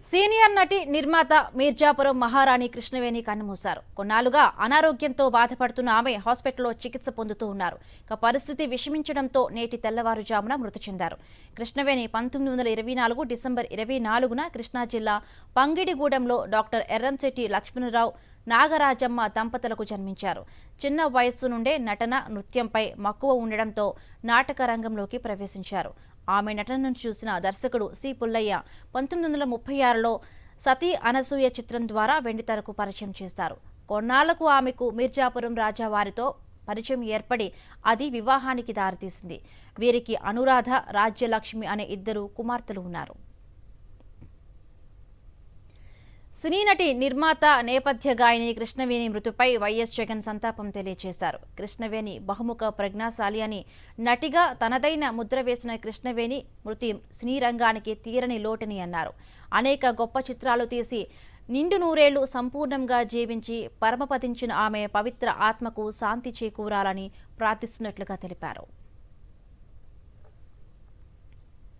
Senior నటి నిర్మాత మీర్జాపురం మహారాణి కృష్ణవేణి కన్నుమూశారు. కొన్నాళ్లుగా అనారోగ్యంతో బాధపడుతున్న ఆమె హాస్పిటల్లో చికిత్స పొందుతూ ఉన్నారు. పరిస్థితి విషమించడంతో నేటి తెల్లవారుజామున మృతి చెందారు. కృష్ణవేణి 1924 డిసెంబర్ 24న కృష్ణా జిల్లా పంగిడిగూడెంలో డాక్టర్ ఎర్రంశెట్టి లక్ష్మణరావు నాగరాజమ్మ దంపతులకు జన్మించారు. చిన్న వయస్సు నుండే నటన, నృత్యంపై మక్కువ ఉండడంతో నాటక రంగంలోకి ప్రవేశించారు. ఆమె నటనను చూసిన దర్శకుడు సి పుల్లయ్య 1936లో సతీ అనసూయ చిత్రం ద్వారా వెండితెరకు పరిచయం చేశారు. కొన్నాళ్లకు ఆమెకు మీర్జాపురం రాజావారితో పరిచయం ఏర్పడి అది వివాహానికి దారితీసింది. వీరికి అనురాధ, రాజ్యలక్ష్మి అనే 2 కుమార్తెలు ఉన్నారు. సినీ నటి, నిర్మాత, నేపథ్య గాయని కృష్ణవేణి మృతిపై వైఎస్ జగన్ సంతాపం తెలియజేశారు. కృష్ణవేణి బహుముఖ ప్రజ్ఞాశాలి అని, నటిగా తనదైన ముద్ర వేసిన కృష్ణవేణి మృతి సినీ రంగానికి తీరని లోటని అన్నారు. అనేక గొప్ప చిత్రాలు తీసి నిండు నూరేళ్లు సంపూర్ణంగా జీవించి పరమపదించిన ఆమె పవిత్ర ఆత్మకు శాంతి చేకూరాలని ప్రార్థిస్తున్నట్లుగా తెలిపారు.